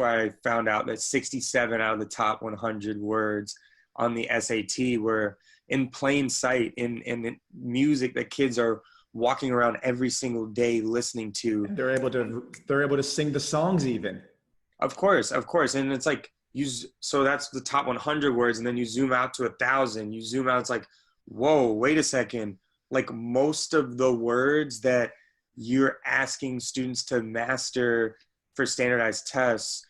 where I found out that 67 out of the top 100 words on the SAT were in plain sight in music that kids are walking around every single day listening to. And they're able to sing the songs even. Of course. And it's like, so that's the top 100 words. And then you zoom out to 1,000, you zoom out, it's like, whoa, wait a second. Like most of the words that you're asking students to master for standardized tests,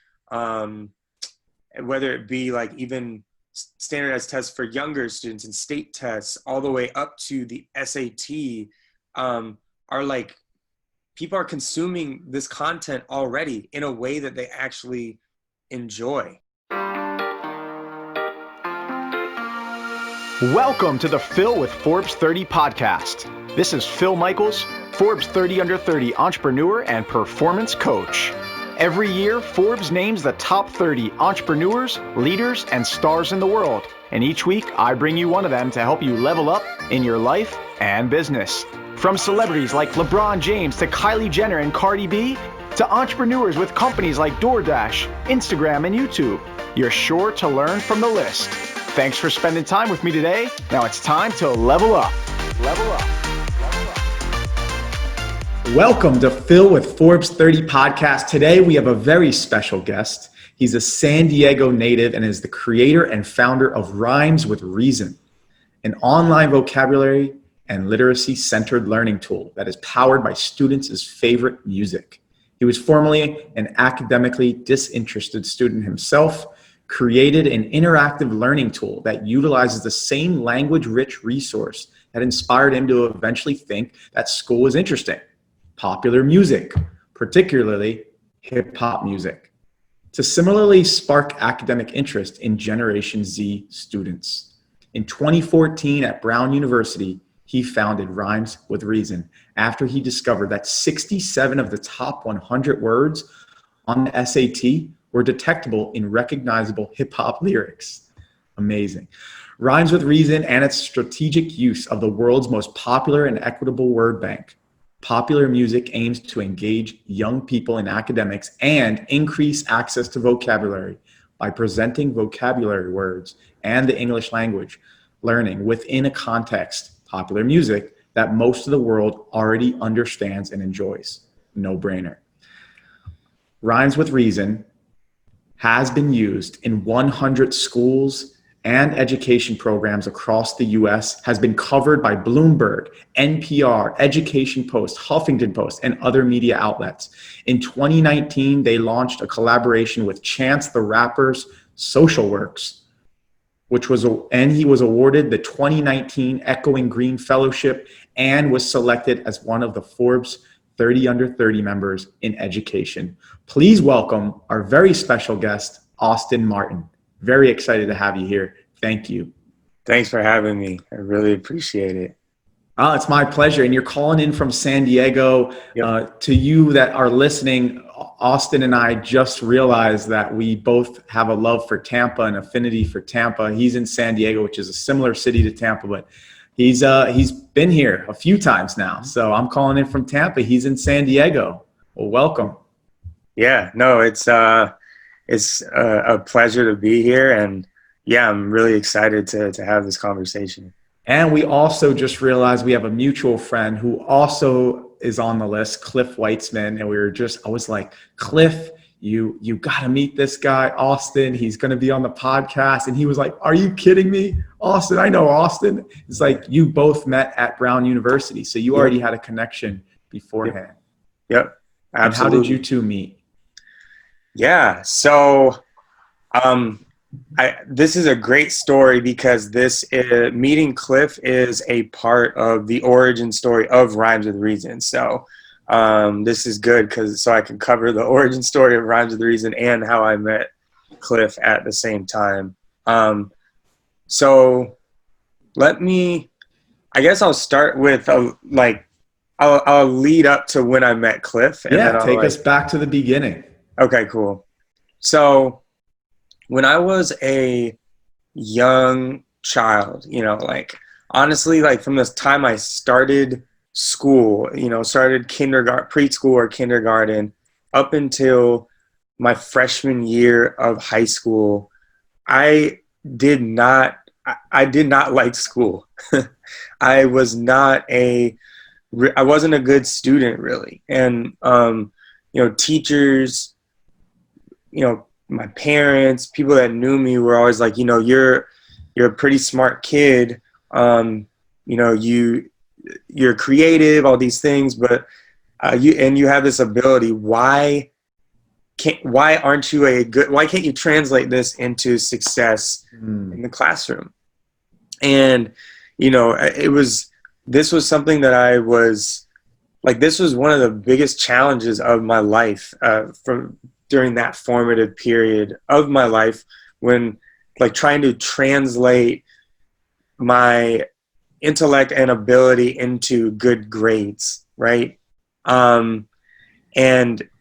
whether it be like even standardized tests for younger students and state tests, all the way up to the SAT, are like, people are consuming this content already in a way that they actually enjoy. Welcome to the Phil with Forbes 30 podcast. This is Phil Michaels, Forbes 30 Under 30 entrepreneur and performance coach. Every year, Forbes names the top 30 entrepreneurs, leaders, and stars in the world. And each week, I bring you one of them to help you level up in your life and business. From celebrities like LeBron James to Kylie Jenner and Cardi B, to entrepreneurs with companies like DoorDash, Instagram, and YouTube, you're sure to learn from the list. Thanks for spending time with me today. Now it's time to level up. Level up. Welcome to Phil with Forbes 30 podcast. Today we have a very special guest. He's a San Diego native and is the creator and founder of Rhymes with Reason, an online vocabulary and literacy-centered learning tool that is powered by students' favorite music. He was formerly an academically disinterested student himself, created an interactive learning tool that utilizes the same language-rich resource that inspired him to eventually think that school was interesting: popular music, particularly hip-hop music, to similarly spark academic interest in Generation Z students. In 2014 at Brown University, he founded Rhymes with Reason after he discovered that 67 of the top 100 words on the SAT were detectable in recognizable hip-hop lyrics. Amazing. Rhymes with Reason and its strategic use of the world's most popular and equitable word bank. Popular music aims to engage young people in academics and increase access to vocabulary by presenting vocabulary words and the English language learning within a context, popular music, that most of the world already understands and enjoys. No brainer. Rhymes with Reason has been used in 100 schools and education programs across the US, has been covered by Bloomberg, NPR, EducationPost, HuffingtonPost, and other media outlets. In 2019, they launched a collaboration with Chance the Rapper's Social Works, and he was awarded the 2019 Echoing Green Fellowship and was selected as one of the Forbes 30 Under 30 members in education. Please welcome our very special guest, Austin Martin. Very excited to have you here. Thank you. Thanks for having me. I really appreciate it. It's my pleasure. And you're calling in from San Diego. Yep. To you that are listening, Austin and I just realized that we both have a love for Tampa, an affinity for Tampa. He's in San Diego, which is a similar city to Tampa, but he's been here a few times now. So I'm calling in from Tampa. He's in San Diego. Well, welcome. Yeah, no, it's a pleasure to be here, and yeah, I'm really excited to have this conversation. And we also just realized we have a mutual friend who also is on the list, Cliff Weissman, and I was like, Cliff, you got to meet this guy, Austin. He's going to be on the podcast. And he was like, are you kidding me? Austin, I know Austin. It's like you both met at Brown University, so you already had a connection beforehand. Yep. Absolutely. And how did you two meet? Yeah, so this is a great story because meeting Cliff is a part of the origin story of Rhymes with Reason. So this is good so I can cover the origin story of Rhymes with Reason and how I met Cliff at the same time. So I guess I'll start with I'll lead up to when I met Cliff. And then take us back to the beginning. Okay, cool. So when I was a young child, honestly, from the time I started school, started preschool or kindergarten up until my freshman year of high school, I did not like school. I wasn't a good student really. And, teachers, my parents, people that knew me were always like, you're a pretty smart kid. You're creative, all these things, but you have this ability. Why can't you translate this into success in the classroom? And, this was something that I was like, this was one of the biggest challenges of my life, during that formative period of my life, when like trying to translate my intellect and ability into good grades. Right. And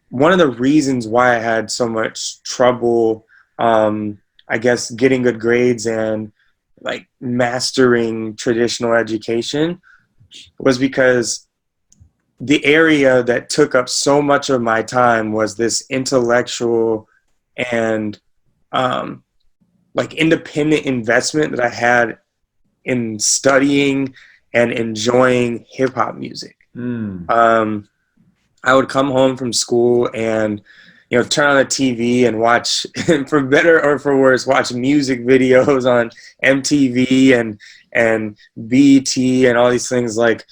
one of the reasons why I had so much trouble, I guess, getting good grades and like mastering traditional education was because the area that took up so much of my time was this intellectual and like independent investment that I had in studying and enjoying hip hop music. I would come home from school and, turn on the TV and watch, for better or for worse, watch music videos on MTV and BET and all these things, like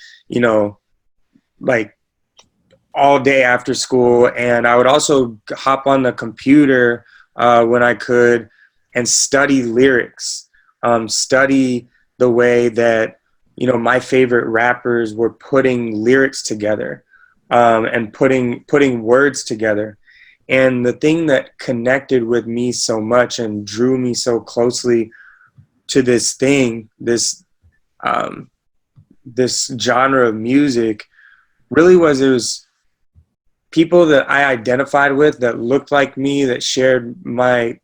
all day after school. And I would also hop on the computer when I could and study lyrics, study the way that, my favorite rappers were putting lyrics together, and putting words together. And the thing that connected with me so much and drew me so closely to this genre of music really was, it was people that I identified with, that looked like me, that shared my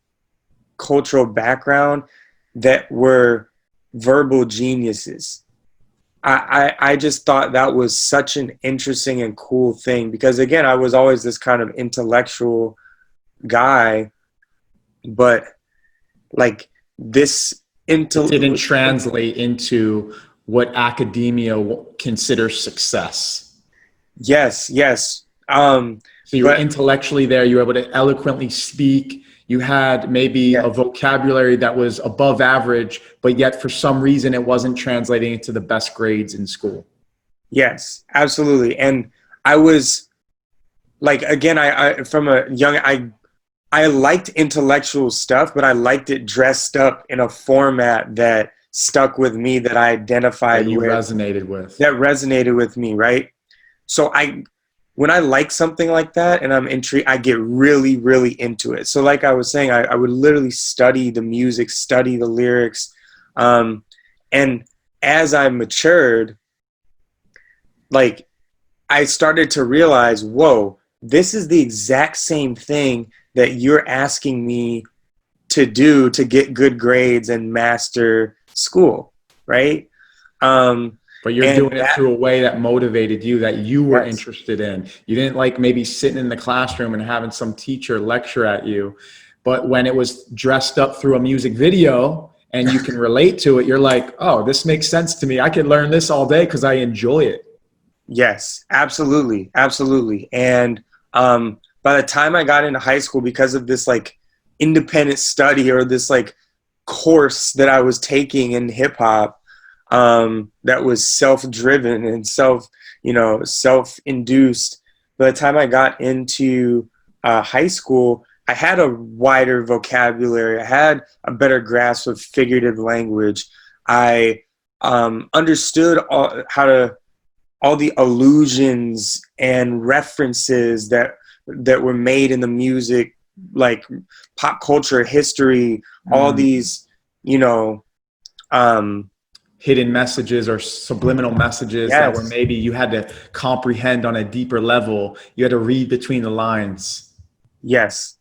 cultural background, that were verbal geniuses. I just thought that was such an interesting and cool thing, because again, I was always this kind of intellectual guy, but like this It didn't translate into what academia considers success. Yes. So you were intellectually there. You were able to eloquently speak. You had maybe a vocabulary that was above average, but yet for some reason it wasn't translating into the best grades in school. Yes, absolutely. And I was like, again, I from a young, I liked intellectual stuff, but I liked it dressed up in a format that stuck with me, that I identified with. That resonated with me, right? So when I like something like that and I'm intrigued, I get really, really into it. So like I was saying, I would literally study the music, study the lyrics. And as I matured, like I started to realize, whoa, this is the exact same thing that you're asking me to do to get good grades and master school, right? But you're doing it through a way that motivated you, that you were interested in. You didn't like maybe sitting in the classroom and having some teacher lecture at you. But when it was dressed up through a music video and you can relate to it, you're like, oh, this makes sense to me. I could learn this all day because I enjoy it. Yes, absolutely. Absolutely. And by the time I got into high school, because of this like independent study or this like course that I was taking in hip hop, that was self-driven and self-induced. By the time I got into high school, I had a wider vocabulary. I had a better grasp of figurative language. I understood all the allusions and references that were made in the music, like pop culture, history, all these, hidden messages or subliminal messages that were maybe you had to comprehend on a deeper level. You had to read between the lines. Yes,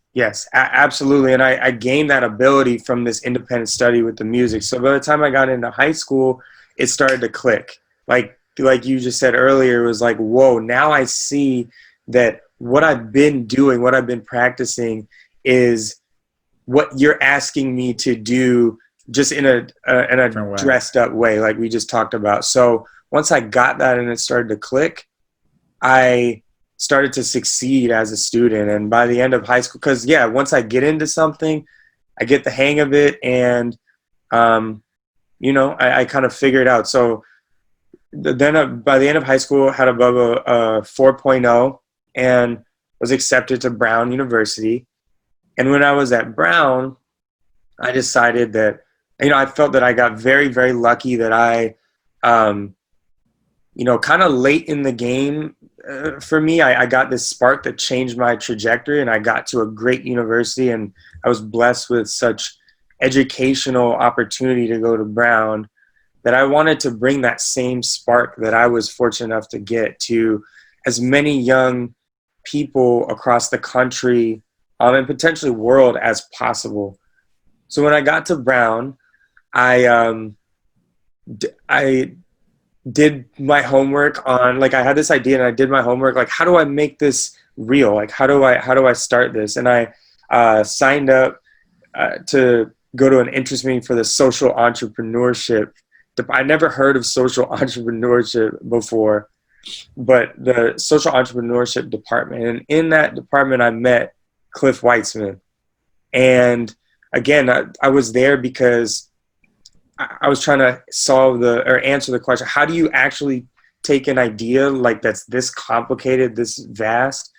absolutely. And I gained that ability from this independent study with the music. So by the time I got into high school, it started to click. Like you just said earlier, it was like, whoa, now I see that what I've been doing, what I've been practicing is what you're asking me to do, just in a dressed up way, like we just talked about. So once I got that and it started to click, I started to succeed as a student. And by the end of high school, because once I get into something, I get the hang of it, and I kind of figure it out. So then by the end of high school, I had above a 4.0 and was accepted to Brown University. And when I was at Brown, I decided that, I felt that I got very, very lucky that I, kind of late in the game for me, I got this spark that changed my trajectory, and I got to a great university, and I was blessed with such educational opportunity to go to Brown that I wanted to bring that same spark that I was fortunate enough to get to as many young people across the country and potentially world as possible. So when I got to Brown, I did my homework on, like, I had this idea and I did my homework, like, how do I make this real? Like, how do I start this? And I signed up to go to an interest meeting for the social entrepreneurship. I never heard of social entrepreneurship before, but the social entrepreneurship department. And in that department, I met Cliff Weissman. And again, I was there because I was trying to answer the question, how do you actually take an idea like that's this complicated, this vast,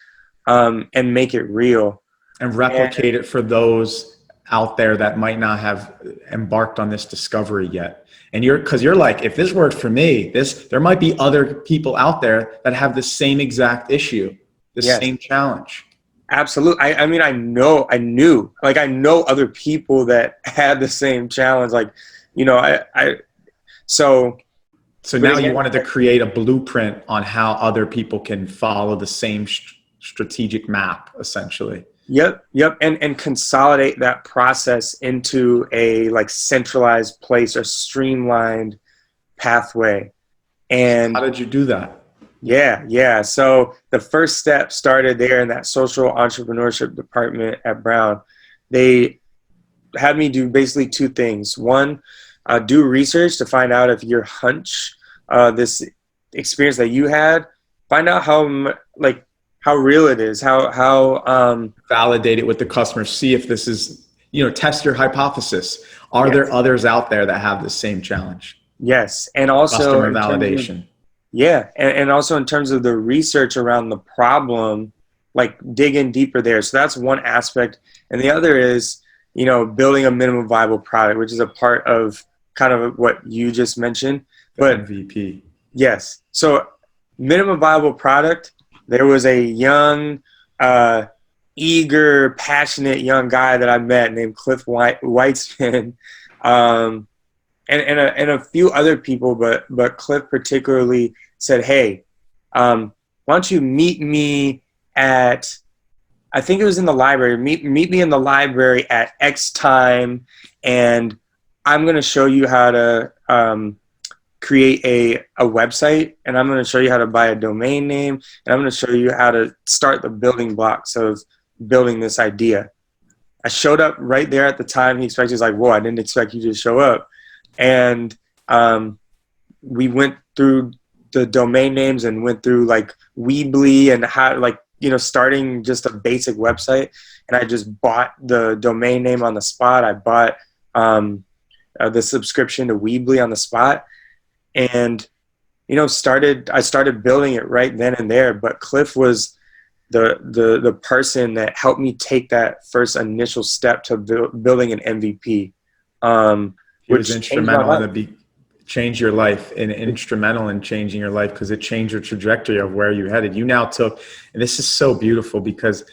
and make it real? And replicate it for those out there that might not have embarked on this discovery yet. And because you're like, if this worked for me, there might be other people out there that have the same exact issue, the same challenge. Absolutely. I mean, I know other people that had the same challenge. Like, so now you wanted to create a blueprint on how other people can follow the same strategic map, essentially. Yep. And consolidate that process into a centralized place or streamlined pathway. And how did you do that? Yeah. So the first step started there in that social entrepreneurship department at Brown. They had me do basically two things. One, do research to find out if your hunch, this experience that you had, find out how real it is, how validate it with the customer, see if this is, test your hypothesis. Are there others out there that have the same challenge? Yes. And also customer validation. And also in terms of the research around the problem, like dig in deeper there. So that's one aspect. And the other is, building a minimum viable product, which is a part of kind of what you just mentioned. But MVP. Yes. So minimum viable product, there was a young, eager, passionate young guy that I met named Cliff Weissman, and a few other people, but Cliff particularly said, hey, why don't you meet me at, I think it was in the library, meet me in the library at X time, and I'm going to show you how to create a website, and I'm going to show you how to buy a domain name, and I'm going to show you how to start the building blocks of building this idea. I showed up right there at the time he expected. He's like, whoa, I didn't expect you to show up. And we went through the domain names and went through Weebly and how, starting just a basic website. And I just bought the domain name on the spot. I bought the subscription to Weebly on the spot. And, I started building it right then and there. But Cliff was the person that helped me take that first initial step to building an MVP. It was instrumental change your life, and instrumental in changing your life because it changed your trajectory of where you headed. You now took, and this is so beautiful because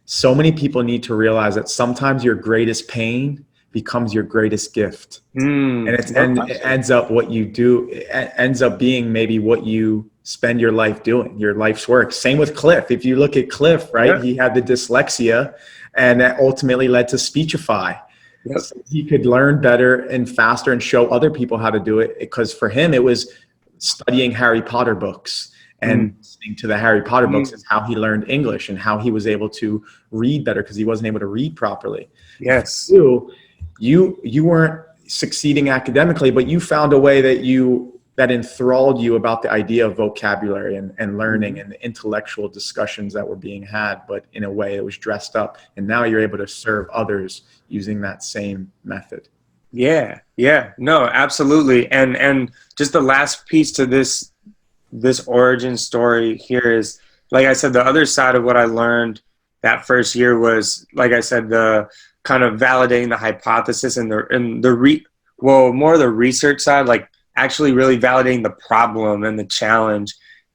so many people need to realize that sometimes your greatest pain becomes your greatest gift. And it ends up what you do, it ends up being maybe what you spend your life doing, your life's work. Same with Cliff. If you look at Cliff, right, yeah. He had the dyslexia, and that ultimately led to Speechify. Yep. So he could learn better and faster and show other people how to do it, because for him it was studying Harry Potter books And listening to the Harry Potter books is how he learned English and how he was able to read better because he wasn't able to read properly. Yes. You weren't succeeding academically, but you found a way that enthralled you about the idea of vocabulary and learning and the intellectual discussions that were being had, but in a way that was dressed up. And now you're able to serve others using that same method. Yeah. No, absolutely. And just the last piece to this origin story here is, like I said, the other side of what I learned that first year was, like I said, the kind of validating the hypothesis and more the research side, like actually really validating the problem and the challenge.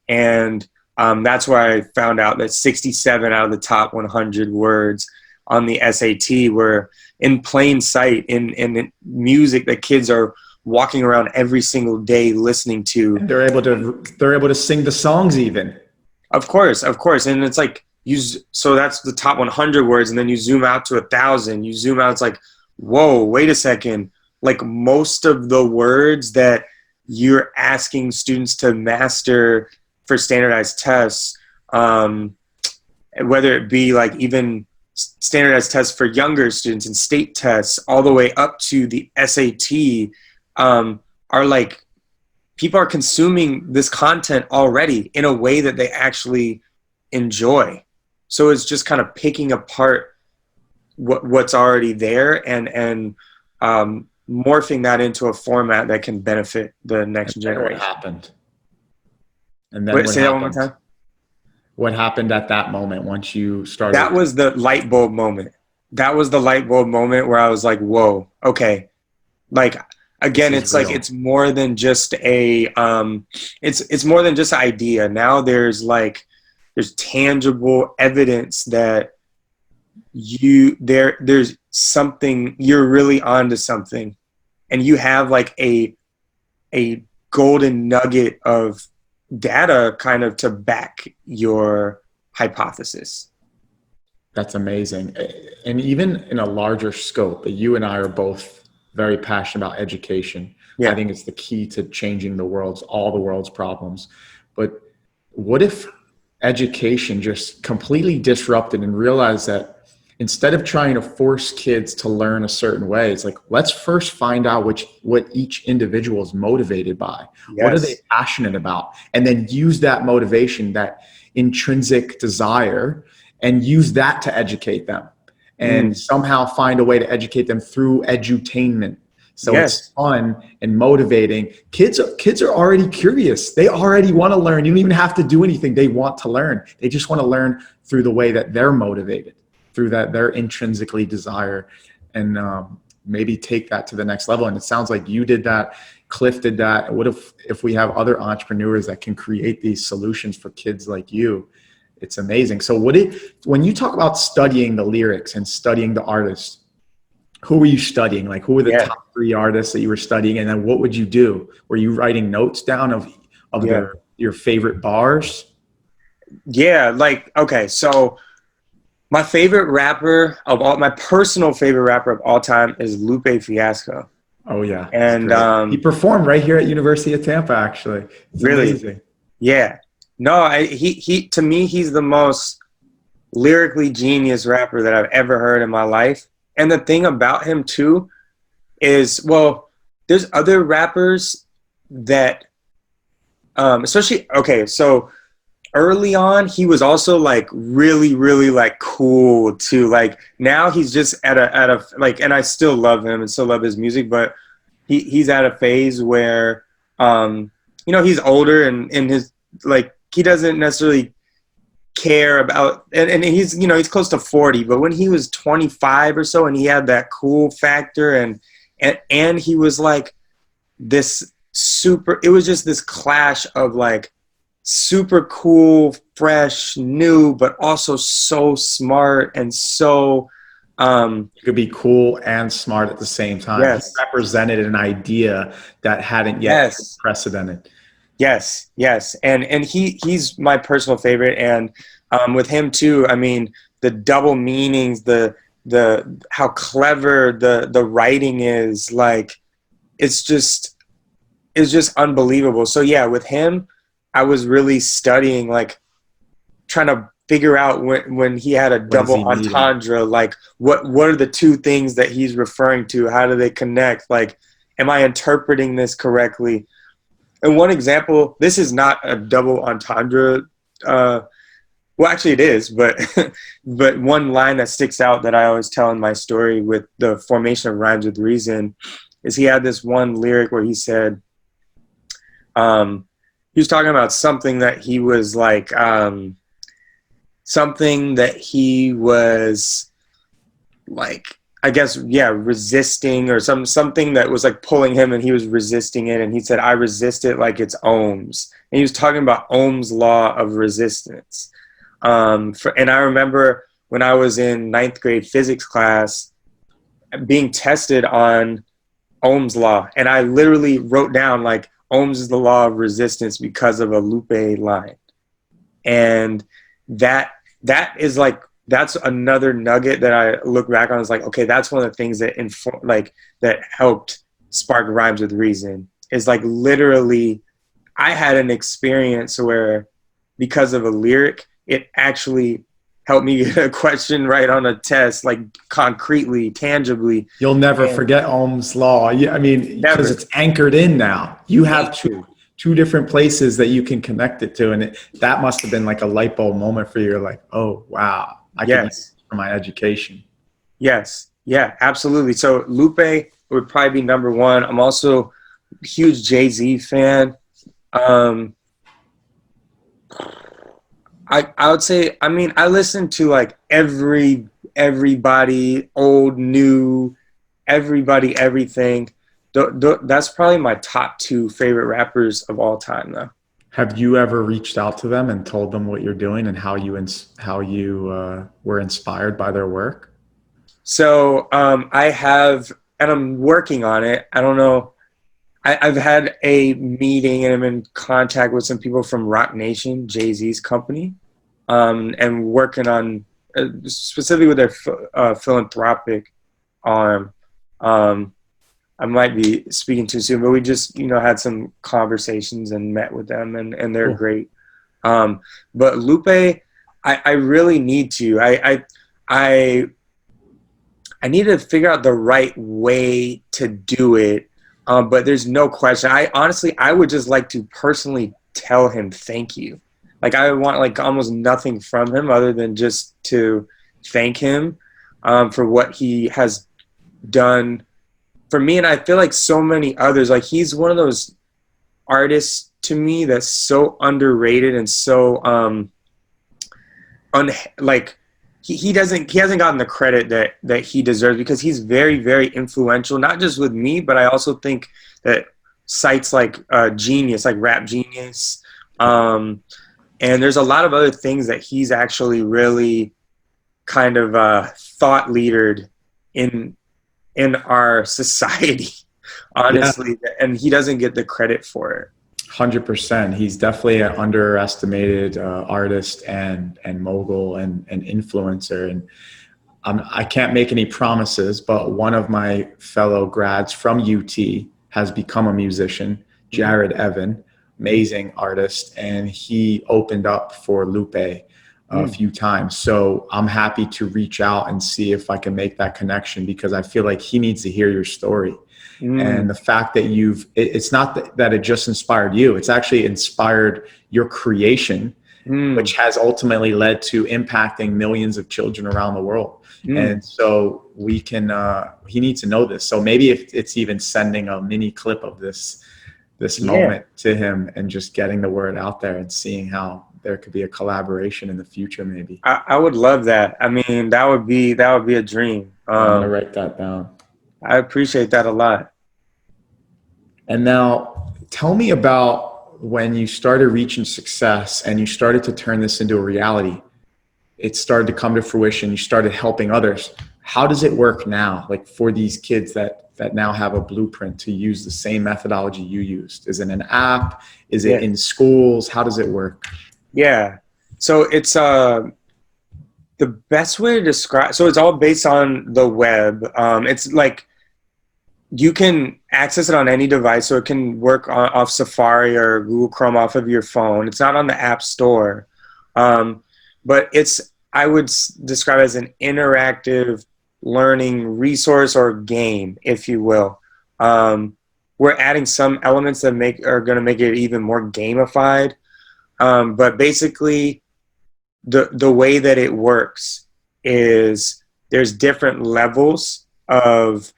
And that's where I found out that 67 out of the top 100 words on the SAT were in plain sight in music that kids are walking around every single day listening to. And they're able to sing the songs even. Of course. And it's like, so that's the top 100 words. And then you zoom out to 1,000, you zoom out, it's like, whoa, wait a second. Like most of the words that you're asking students to master for standardized tests, whether it be like even standardized tests for younger students and state tests all the way up to the SAT, are like, people are consuming this content already in a way that they actually enjoy. So it's just kind of picking apart what's already there and morphing that into a format that can benefit the next generation. What happened? And then say that one more time. What happened at that moment once you started? That was the light bulb moment. That was the light bulb moment where I was like, whoa, okay. Like, again, it's real. Like, it's more than just it's more than just an idea. Now there's tangible evidence that there's something, you're really onto something, and you have like a golden nugget of data kind of to back your hypothesis. That's amazing. And even in a larger scope, you and I are both very passionate about education. Yeah. I think it's the key to changing all the world's problems. But what if education just completely disrupted and realized that instead of trying to force kids to learn a certain way, it's like, let's first find out what each individual is motivated by. Yes. What are they passionate about? And then use that motivation, that intrinsic desire, and use that to educate them. And somehow find a way to educate them through edutainment. So it's fun and motivating. Kids are already curious. They already want to learn. You don't even have to do anything. They want to learn. They just want to learn through the way that they're motivated, through that they're intrinsically desire, and maybe take that to the next level. And it sounds like you did that. Cliff did that. What if we have other entrepreneurs that can create these solutions for kids like you? It's amazing. So when you talk about studying the lyrics and studying the artists, who were you studying? Like, who were the top 3 artists that you were studying? And then what would you do? Were you writing notes down of your favorite bars? Yeah. Like, okay. So my personal favorite rapper of all time is Lupe Fiasco. Oh yeah. And he performed right here at University of Tampa, actually. It's really amazing. Yeah. No, he to me, he's the most lyrically genius rapper that I've ever heard in my life. And the thing about him too is, well, there's other rappers that, especially, okay, so early on, he was also like really, really like cool too. Like now he's just at a like, and I still love him and still love his music, but he's at a phase where, he's older and his, like, he doesn't necessarily care about, and he's, he's close to 40, but when he was 25 or so and he had that cool factor and he was like this it was just this clash of like super cool, fresh, new, but also so smart and so you could be cool and smart at the same time. Yes. He represented an idea that hadn't yet been precedented. Yes. And he's my personal favorite. And with him too, I mean, the double meanings, the how clever the writing is, like, it's just unbelievable. So yeah, with him, I was really studying, like trying to figure out when he had a double entendre, like what are the two things that he's referring to? How do they connect? Like, am I interpreting this correctly? And one example, this is not a double entendre. Well, actually it is, but but one line that sticks out that I always tell in my story with the formation of Rhymes with Reason is he had this one lyric where he said, he was talking about something that he was like, something that he was like, I guess, yeah, resisting, or something that was like pulling him and he was resisting it. And he said, I resist it like it's Ohm's. And he was talking about Ohm's law of resistance. And I remember when I was in 9th grade physics class being tested on Ohm's law. And I literally wrote down like Ohm's is the law of resistance because of a Lupe line. And that is like, that's another nugget that I look back on. Is like, okay, that's one of the things that that helped spark Rhymes with Reason. Is like literally, I had an experience where because of a lyric, it actually helped me get a question right on a test, like concretely, tangibly. You'll never forget Ohm's law. Yeah, I mean, because it's anchored in now. You have two different places that you can connect it to, and that must have been like a light bulb moment for you. You're like, oh wow. I can use this for my education. Yes. Yeah, absolutely. So Lupe would probably be number one. I'm also a huge Jay-Z fan. I would say, I mean, I listen to like everybody, old, new, everybody, everything. That's probably my top 2 favorite rappers of all time, though. Have you ever reached out to them and told them what you're doing and how you were inspired by their work? So I have, and I'm working on it. I don't know. I've had a meeting and I'm in contact with some people from Rock Nation, Jay-Z's company, and working on specifically with their philanthropic arm. I might be speaking too soon, but we just, had some conversations and met with them, and they're cool. Great. But Lupe, I really need to. I need to figure out the right way to do it. But there's no question. I would just like to personally tell him thank you. Like I want like almost nothing from him other than just to thank him for what he has done for me. And I feel like so many others, like he's one of those artists to me that's so underrated and so he hasn't gotten the credit that he deserves, because he's very, very influential, not just with me, but I also think that sites like Genius, like Rap Genius, and there's a lot of other things that he's actually really kind of thought leadered in our society, honestly. Yeah. And he doesn't get the credit for it. 100%. He's definitely an underestimated artist and mogul and influencer. And I can't make any promises, but one of my fellow grads from UT has become a musician, Jared Evan, amazing artist, and he opened up for Lupe a few times. So I'm happy to reach out and see if I can make that connection, because I feel like he needs to hear your story. And the fact that it's not that it just inspired you, it's actually inspired your creation, which has ultimately led to impacting millions of children around the world. And so he needs to know this. So maybe if it's even sending a mini clip of this moment to him and just getting the word out there and seeing how there could be a collaboration in the future, maybe. I would love that. I mean, that would be a dream. I'm gonna write that down. I appreciate that a lot. And now tell me about when you started reaching success and you started to turn this into a reality. It started to come to fruition. You started helping others. How does it work now? Like for these kids that now have a blueprint to use the same methodology you used? Is it an app? Is it in schools? How does it work? Yeah. So it's the best way to describe. So it's all based on the web. It's like you can access it on any device, so it can work off Safari or Google Chrome off of your phone. It's not on the App Store, but I would describe it as an interactive learning resource or game, if you will. We're adding some elements that are going to make it even more gamified, but basically, the way that it works is there's different levels of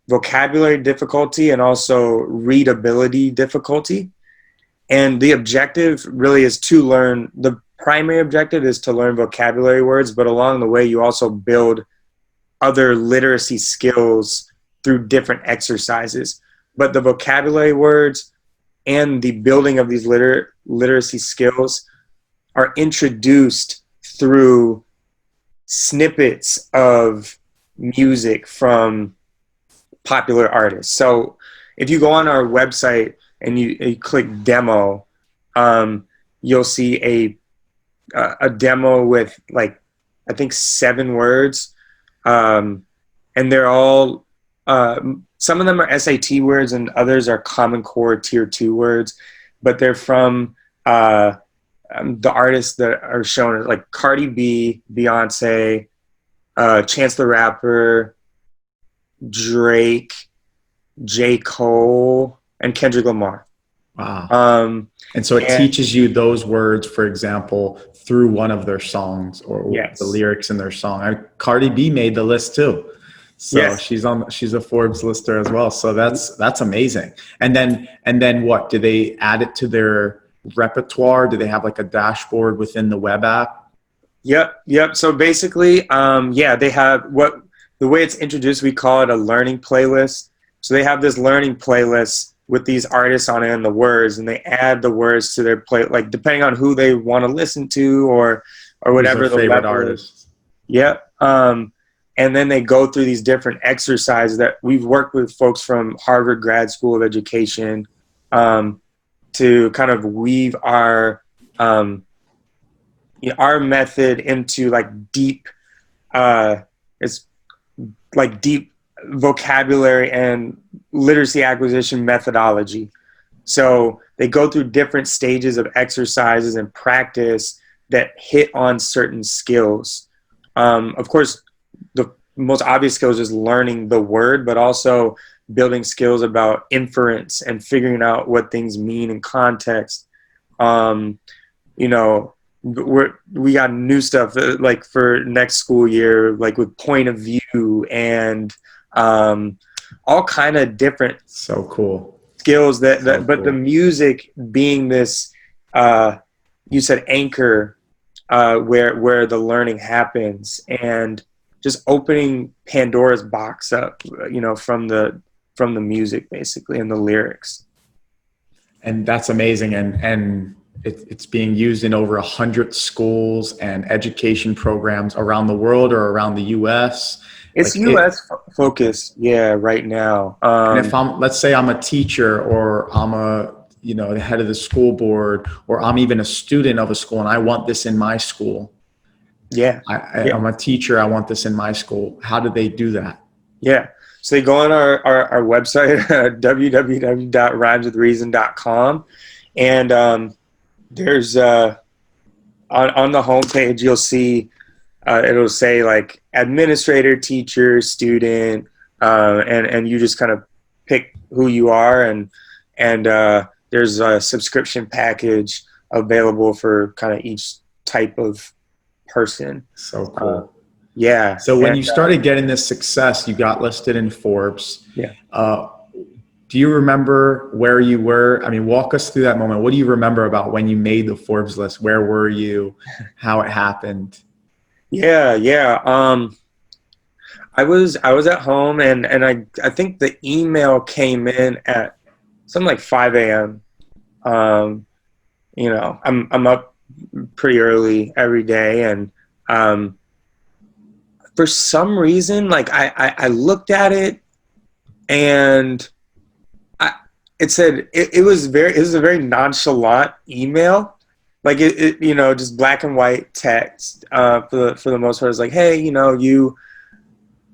vocabulary difficulty and also readability difficulty. And the objective really is the primary objective is to learn vocabulary words, but along the way you also build other literacy skills through different exercises. But the vocabulary words and the building of these literacy skills are introduced through snippets of music from popular artists. So if you go on our website and you click demo, you'll see a demo with like, I think 7 words. And they're all, some of them are SAT words and others are Common Core Tier 2 words, but they're from the artists that are shown, like Cardi B, Beyonce, Chance the Rapper, Drake, J. Cole, and Kendrick Lamar. Wow. And so it teaches you those words, for example, through one of their songs or yes. the lyrics in their song. Cardi B made the list too. So yes. She's a Forbes lister as well. So that's amazing. And then what? Do they add it to their repertoire? Do they have like a dashboard within the web app? Yep. So basically, they have the way it's introduced, we call it a learning playlist. So they have this learning playlist with these artists on it and the words, and they add the words to their play, like depending on who they want to listen to or whatever the favorite artist. Yep. And then they go through these different exercises that we've worked with folks from Harvard Grad School of Education to kind of weave our method into like deep vocabulary and literacy acquisition methodology. So they go through different stages of exercises and practice that hit on certain skills. Of course, the most obvious skill is just learning the word, but also building skills about inference and figuring out what things mean in context. We got new stuff like for next school year, like with point of view and all kind of different so cool skills but the music being this you said anchor where the learning happens, and just opening Pandora's box up from the music basically and the lyrics. And that's amazing. And it's being used in over 100 schools and education programs around the world or around the US. It's like U.S. focused, right now. And if let's say I'm a teacher, or I'm the head of the school board, or I'm even a student of a school, and I want this in my school. Yeah. I'm a teacher. I want this in my school. How do they do that? Yeah. So they go on our website, www.rhymeswithreason.com, and there's on the homepage you'll see. It'll say like administrator, teacher, student, and you just kind of pick who you are, and there's a subscription package available for kind of each type of person. So cool. Yeah. So when you started getting this success, you got listed in Forbes. Yeah. Do you remember where you were? I mean, walk us through that moment. What do you remember about when you made the Forbes list? Where were you? How it happened? Yeah. I was at home, and I think the email came in at something like 5 a.m. I'm up pretty early every day, and for some reason, like I looked at it, and it said it was a very nonchalant email. Like it just black and white text for the most part. It's like, hey,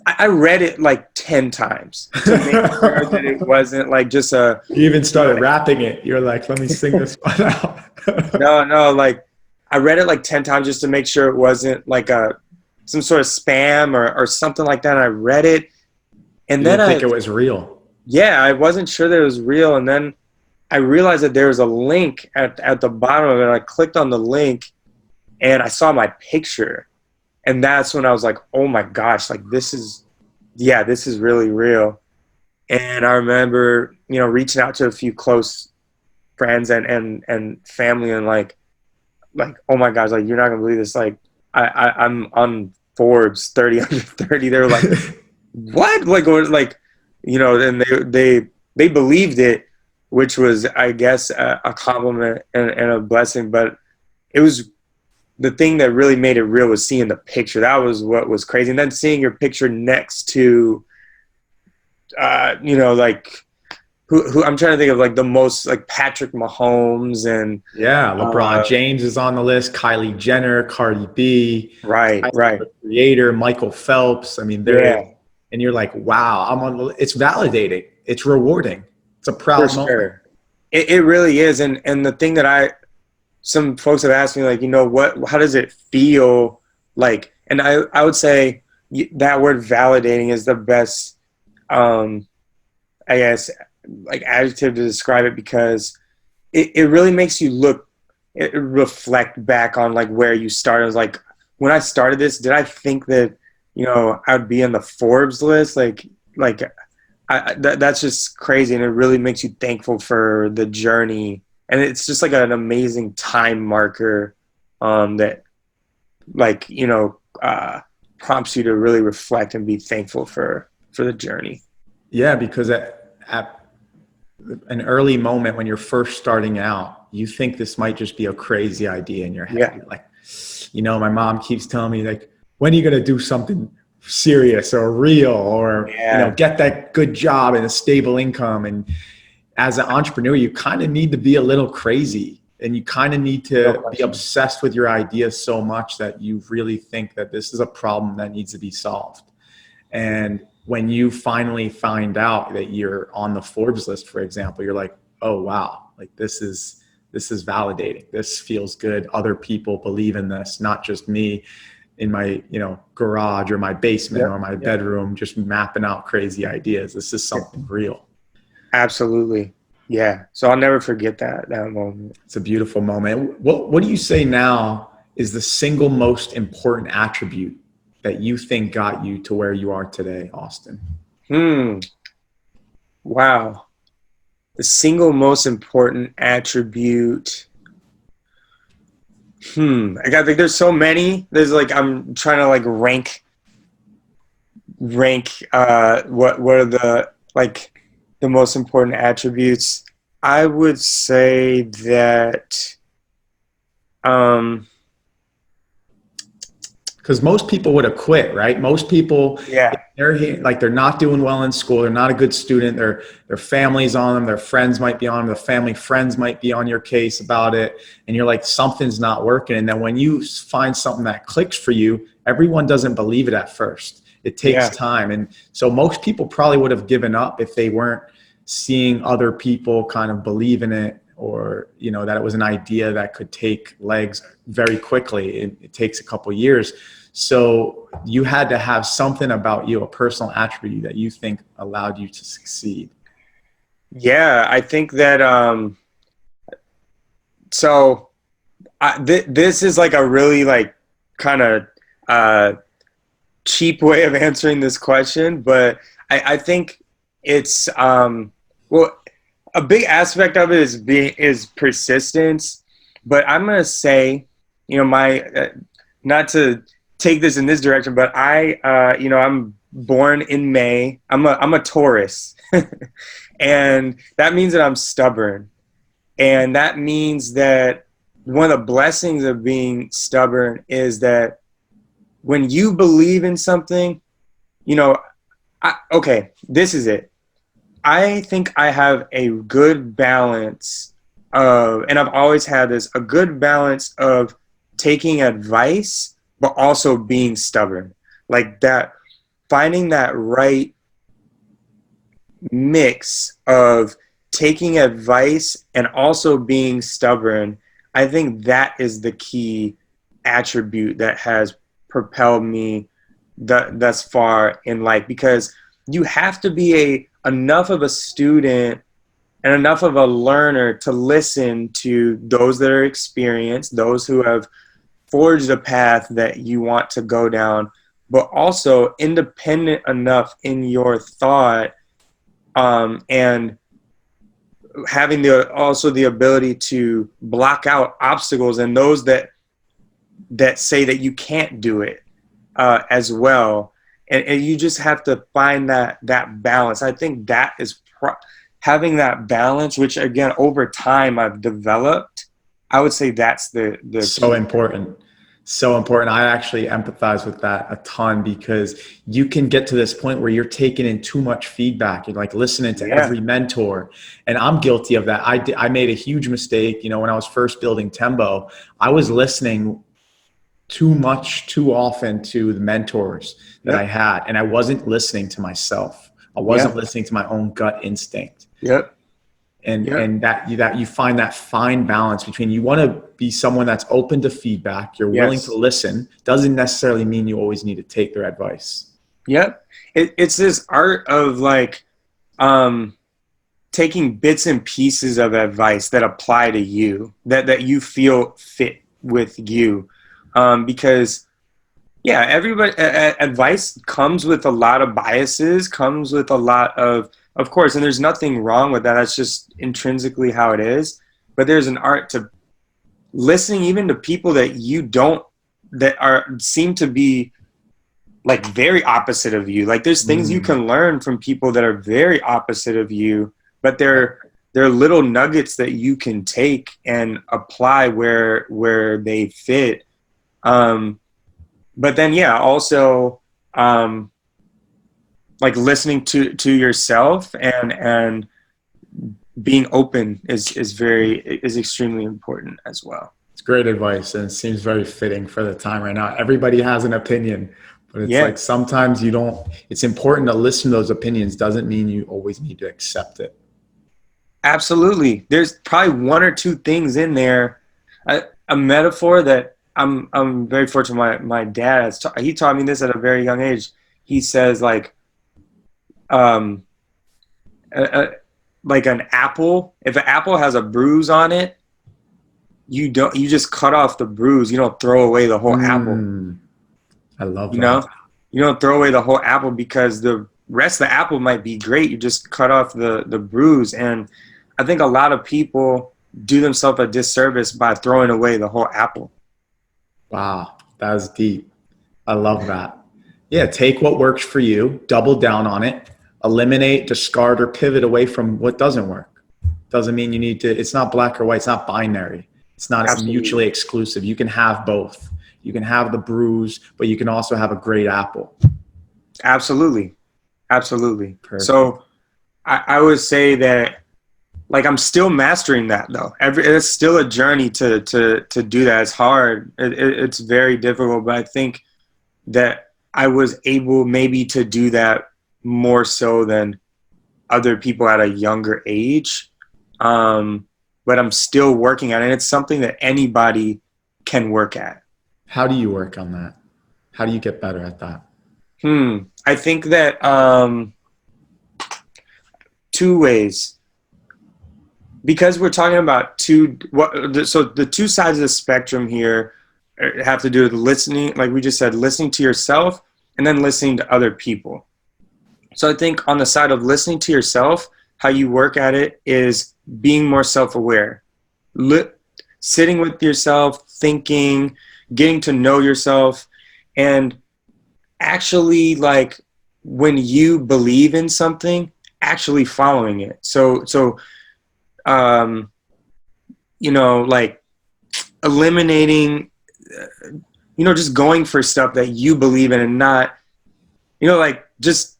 I read it like 10 times to make sure that it wasn't like just a. You even started rapping it. You're like, let me sing this one out. No, like I read it like 10 times just to make sure it wasn't like some sort of spam or something like that. And I read it, and You then didn't think it was real. yeah, I wasn't sure that it was real. And then I realized that there was a link at the bottom of it. I clicked on the link and I saw my picture. And that's when I was like, oh my gosh, like this is really real. And I remember, reaching out to a few close friends and family and like, oh my gosh, like you're not gonna believe this. Like I'm on Forbes 30 under 30. They were like, what? Like, and they believed it, which was, I guess, a compliment and a blessing. But it was the thing that really made it real was seeing the picture. That was what was crazy. And then seeing your picture next to, like who I'm trying to think of, like the most, like Patrick Mahomes and LeBron James is on the list. Kylie Jenner, Cardi B, right, the Creator, Michael Phelps. I mean, and you're like, wow, it's validating. It's rewarding. It's a proud moment. Sure. It really is. And the thing that some folks have asked me, like, how does it feel like? And I would say that word validating is the best, I guess, like adjective to describe it, because it really makes you reflect back on like where you started. I was like, when I started this, did I think that, I'd be on the Forbes list? That's just crazy. And it really makes you thankful for the journey. And it's just like an amazing time marker that prompts you to really reflect and be thankful for the journey. Yeah, because at an early moment when you're first starting out, you think this might just be a crazy idea in your head. Yeah. You're like, my mom keeps telling me, like, when are you going to do something serious or real or, get that good job and a stable income? And as an entrepreneur, you kind of need to be a little crazy, and you kind of need to be obsessed with your idea so much that you really think that this is a problem that needs to be solved. And when you finally find out that you're on the Forbes list, for example, you're like, oh, wow, like this is validating. This feels good. Other people believe in this, not just me in my, garage or my basement or my bedroom, just mapping out crazy ideas. This is something real. Absolutely. Yeah. So I'll never forget that moment. It's a beautiful moment. What do you say now is the single most important attribute that you think got you to where you are today, Austin? Wow. The single most important attribute. I think there's so many. There's I'm trying to rank what are the most important attributes. I would say that because most people would have quit, right? Most people, they're not doing well in school. They're not a good student. Their family's on them. Their friends might be on them. The family friends might be on your case about it. And you're like, something's not working. And then when you find something that clicks for you, everyone doesn't believe it at first. It takes time. And so most people probably would have given up if they weren't seeing other people kind of believe in it, or, that it was an idea that could take legs very quickly. It takes a couple of years. So you had to have something about you, a personal attribute that you think allowed you to succeed. Yeah, I think that, this is a really kind of cheap way of answering this question, but I think it's, a big aspect of it is persistence. But I'm going to say, not to take this in this direction, but I'm born in May. I'm a Taurus. And that means that I'm stubborn. And that means that one of the blessings of being stubborn is that when you believe in something, this is it. I think I have a good balance of, and I've always had this, a good balance of taking advice, but also being stubborn. Like that, finding that right mix of taking advice and also being stubborn, I think that is the key attribute that has propelled me thus far in life, because you have to be enough of a student and enough of a learner to listen to those that are experienced, those who have forged a path that you want to go down, but also independent enough in your thought, and having also the ability to block out obstacles and those that say that you can't do it as well. And you just have to find that balance. I think that is having that balance, which again, over time I've developed. I would say that's the so key. important. So important. I actually empathize with that a ton, because you can get to this point where you're taking in too much feedback. You're like listening to every mentor. And I'm guilty of that. I made a huge mistake. You know, when I was first building Tembo, I was listening too much, too often to the mentors that I had. And I wasn't listening to myself. I wasn't listening to my own gut instinct. And that you find that fine balance between, you want to be someone that's open to feedback, you're willing to listen, doesn't necessarily mean you always need to take their advice. It's this art of like taking bits and pieces of advice that apply to you, that you feel fit with you, because everybody advice comes with a lot of biases, comes with a lot of course, and there's nothing wrong with that. That's just intrinsically how it is. But there's an art to listening even to people that seem to be like very opposite of you. Like there's things you can learn from people that are very opposite of you, but they're little nuggets that you can take and apply where they fit. But then also like listening to yourself and being open is extremely important as well. It's great advice, and it seems very fitting for the time right now. Everybody has an opinion, but it's like sometimes it's important to listen to those opinions. Doesn't mean you always need to accept it. Absolutely. There's probably one or two things in there. A metaphor that I'm very fortunate. My dad he taught me this at a very young age. He says like an apple. If an apple has a bruise on it, you just cut off the bruise. You don't throw away the whole apple. I love that. You know, you don't throw away the whole apple because the rest of the apple might be great. You just cut off the bruise. And I think a lot of people do themselves a disservice by throwing away the whole apple. Wow, that was deep. I love that. Yeah, take what works for you, double down on it, eliminate, discard, or pivot away from what doesn't work. Doesn't mean you need to, it's not black or white, it's not binary. It's not mutually exclusive. You can have both. You can have the bruise, but you can also have a great apple. Absolutely. Perfect. So I would say that like I'm still mastering that though. It's still a journey to do that. It's hard. It's very difficult, but I think that I was able maybe to do that more so than other people at a younger age. But I'm still working on it. It's something that anybody can work at. How do you work on that? How do you get better at that? I think that two ways. Because we're talking about so the two sides of the spectrum here have to do with listening, like we just said, listening to yourself and then listening to other people. So I think on the side of listening to yourself, how you work at it is being more self-aware, sitting with yourself, thinking, getting to know yourself, and actually like when you believe in something, actually following it. So like eliminating, just going for stuff that you believe in and not, like just,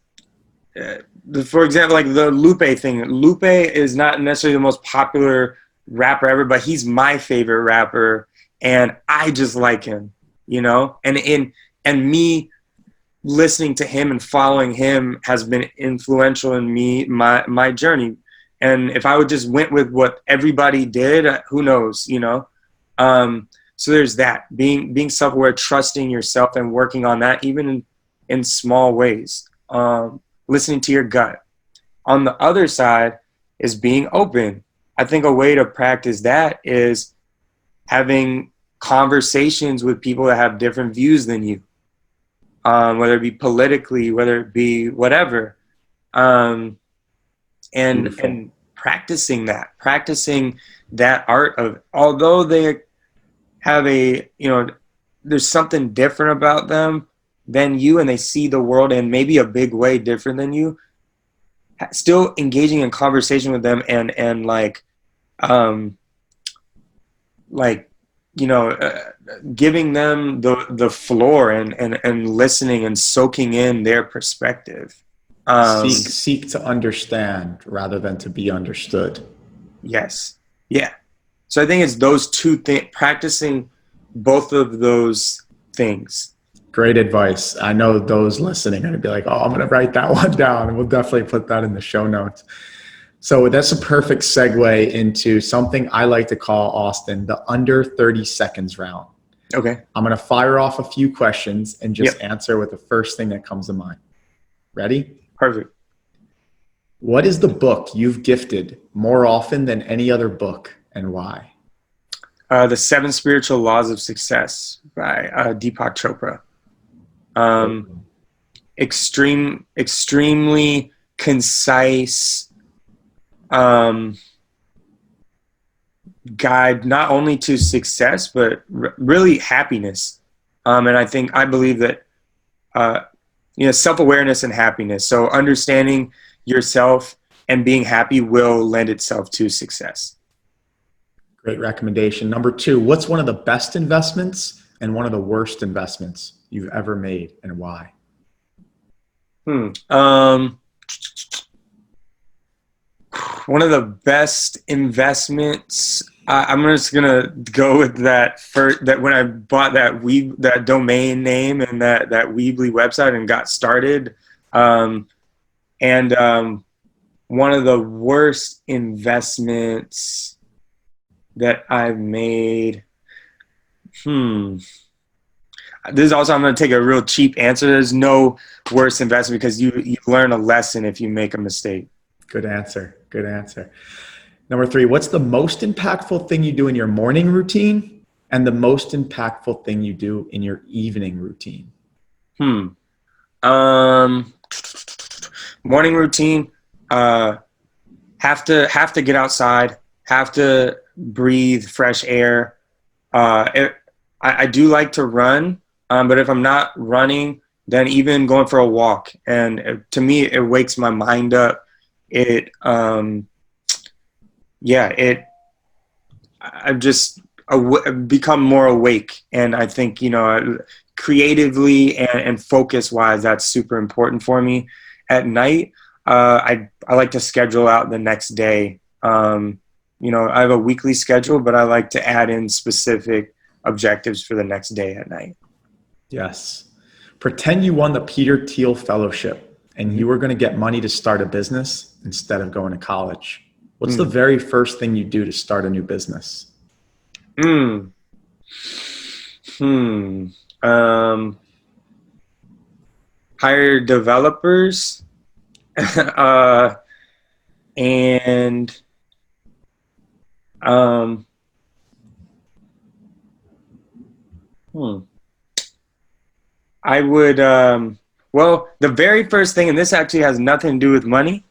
for example, like the Lupe thing. Lupe is not necessarily the most popular rapper ever, but he's my favorite rapper and I just like him, and me listening to him and following him has been influential in me, my journey. And if I would just went with what everybody did, who knows, you know? So there's that, being self-aware, trusting yourself and working on that, even in small ways, listening to your gut. On the other side is being open. I think a way to practice that is having conversations with people that have different views than you, whether it be politically, whether it be whatever, and practicing that art of, although they have there's something different about them than you, and they see the world in maybe a big way different than you, still engaging in conversation with them and giving them the floor and listening and soaking in their perspective. Seek to understand rather than to be understood. Yes. Yeah. So I think it's those two things, practicing both of those things. Great advice. I know those listening are going to be like, oh, I'm going to write that one down, and we'll definitely put that in the show notes. So that's a perfect segue into something I like to call, Austin, the under 30 seconds round. Okay. I'm going to fire off a few questions and just answer with the first thing that comes to mind. Ready? Perfect. What is the book you've gifted more often than any other book, and why? The 7 Spiritual Laws of Success by Deepak Chopra. Extremely concise guide, not only to success, but really happiness. And I believe that, self-awareness and happiness. So understanding yourself and being happy will lend itself to success. Great recommendation. Number 2, what's one of the best investments and one of the worst investments you've ever made, and why? One of the best investments, I'm just gonna go with that when I bought that domain name and that Weebly website and got started. One of the worst investments that I've made. This is also, I'm going to take a real cheap answer. There's no worse investment, because you learn a lesson if you make a mistake. Good answer. Good answer. Number 3, what's the most impactful thing you do in your morning routine and the most impactful thing you do in your evening routine? Morning routine, have to get outside, have to breathe fresh air. I do like to run, but if I'm not running, then even going for a walk, and to me, it wakes my mind up. I've just become more awake, and I think, creatively and focus wise, that's super important for me. At night, I like to schedule out the next day. I have a weekly schedule, but I like to add in specific objectives for the next day at night. Yes. Pretend you won the Peter Thiel Fellowship and you were going to get money to start a business instead of going to college. What's the very first thing you do to start a new business? Hire developers and I would, well, the very first thing, and this actually has nothing to do with money,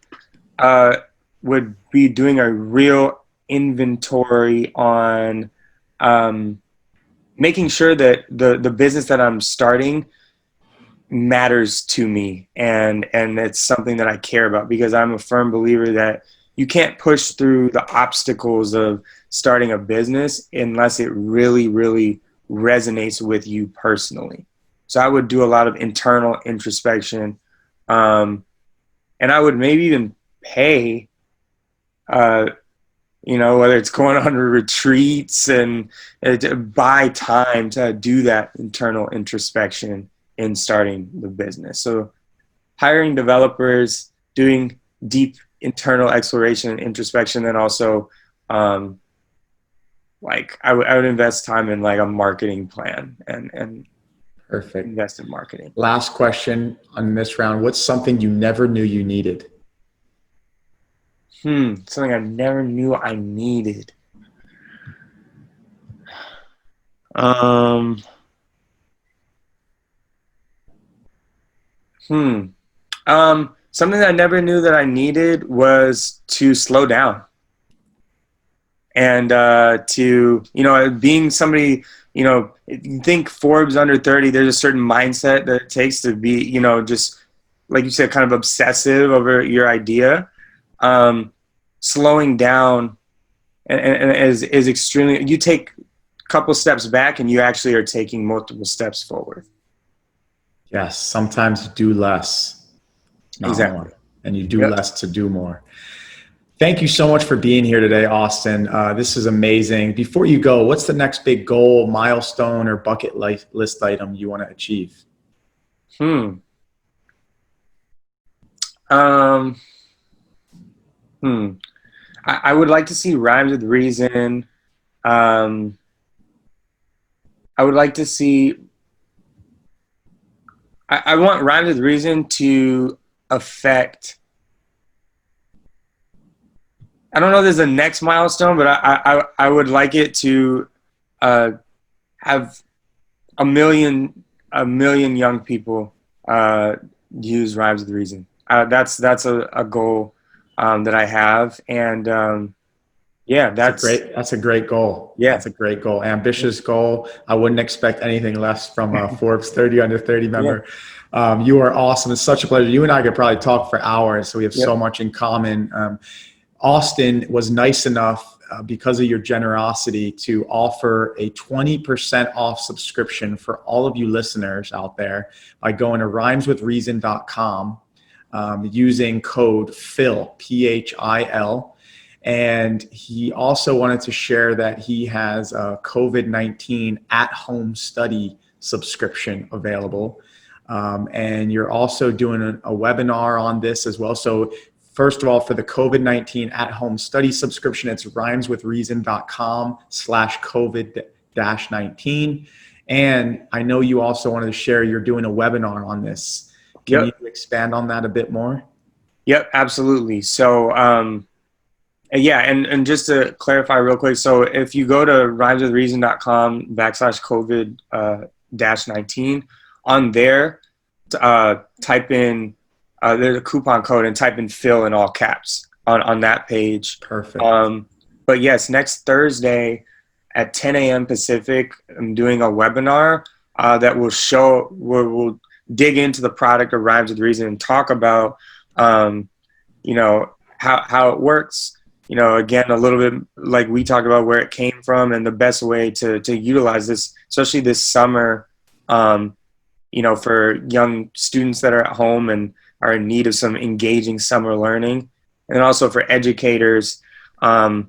would be doing a real inventory on making sure that the business that I'm starting matters to me, and it's something that I care about, because I'm a firm believer that you can't push through the obstacles of starting a business unless it really, really resonates with you personally. So I would do a lot of internal introspection, and I would maybe even pay, whether it's going on retreats and buy time to do that internal introspection in starting the business. So hiring developers, doing deep internal exploration and introspection, and also like I would invest time in like a marketing plan and Perfect. invest in marketing. Last question on this round. What's something you never knew you needed? Something I never knew I needed. Something that I never knew that I needed was to slow down. And to, being somebody, you think Forbes under 30, there's a certain mindset that it takes to be, just like you said, kind of obsessive over your idea. Slowing down and is extremely, you take a couple steps back and you actually are taking multiple steps forward. Yes, sometimes you do less, not Exactly. more, and you do less to do more. Thank you so much for being here today, Austin. This is amazing. Before you go, what's the next big goal, milestone, or bucket list item you want to achieve? I would like to see Rhymes with Reason. I would like to see, I want Rhymes with Reason to affect, I don't know if there's a next milestone, but I would like it to have a million young people use Rhymes with Reason. That's a goal that I have, and that's a great goal. Yeah, that's a great goal. Ambitious goal. I wouldn't expect anything less from a Forbes 30 under 30 member. Yeah. You are awesome. It's such a pleasure. You and I could probably talk for hours, so we have so much in common. Austin was nice enough because of your generosity to offer a 20% off subscription for all of you listeners out there by going to rhymeswithreason.com using code PHIL, PHIL. And he also wanted to share that he has a COVID-19 at-home study subscription available. And you're also doing a webinar on this as well. So first of all, for the COVID-19 at-home study subscription, it's rhymeswithreason.com/COVID-19. And I know you also wanted to share you're doing a webinar on this. Can you expand on that a bit more? Yep, absolutely. So, and just to clarify real quick, so if you go to rhymeswithreason.com/COVID-19, on there, type in there's a coupon code and type in PHIL in all caps on that page. Perfect. But yes, next Thursday at 10 a.m. Pacific, I'm doing a webinar that will we'll dig into the product of Rhymes with Reason and talk about, how it works. Again, a little bit like we talked about where it came from and the best way to utilize this, especially this summer, for young students that are at home and are in need of some engaging summer learning, and also for educators to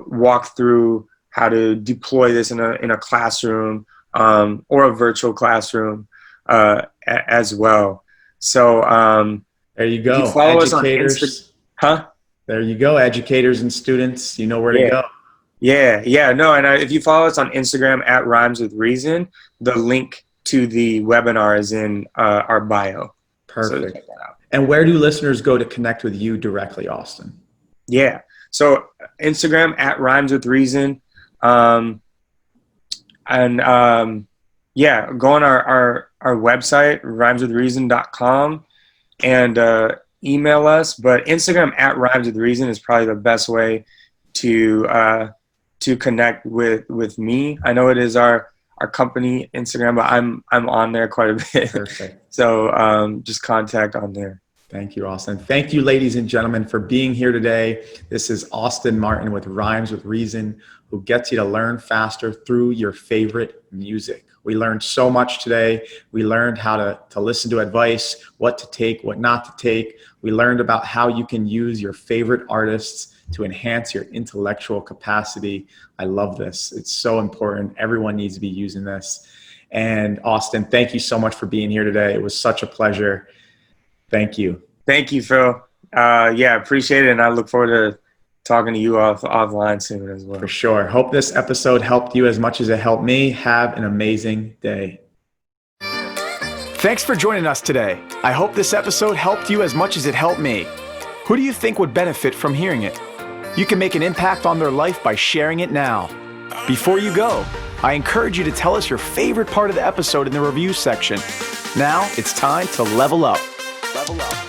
walk through how to deploy this in a classroom or a virtual classroom as well. So there you go. You follow educators. Us on There you go. Educators and students, you know where to go. And if you follow us on Instagram at Rhymes with Reason, the link to the webinar is in our bio. Perfect. So check that out. And where do listeners go to connect with you directly, Austin? Yeah. So Instagram at Rhymes with Reason. Go on our website, rhymeswithreason.com, and email us. But Instagram at Rhymes with Reason is probably the best way to connect with me. I know it is our company Instagram, but I'm on there quite a bit. Perfect. So just contact on there. Thank you, Austin. Thank you, ladies and gentlemen, for being here today. This is Austin Martin with Rhymes with Reason, who gets you to learn faster through your favorite music. We learned so much today. We learned how to listen to advice, what to take, what not to take. We learned about how you can use your favorite artists to enhance your intellectual capacity. I love this. It's so important. Everyone needs to be using this. And Austin, thank you so much for being here today. It was such a pleasure. Thank you. Thank you, Phil. Yeah, appreciate it. And I look forward to talking to you offline soon as well. For sure. Hope this episode helped you as much as it helped me. Have an amazing day. Thanks for joining us today. I hope this episode helped you as much as it helped me. Who do you think would benefit from hearing it? You can make an impact on their life by sharing it now. Before you go, I encourage you to tell us your favorite part of the episode in the review section. Now it's time to level up. Level up.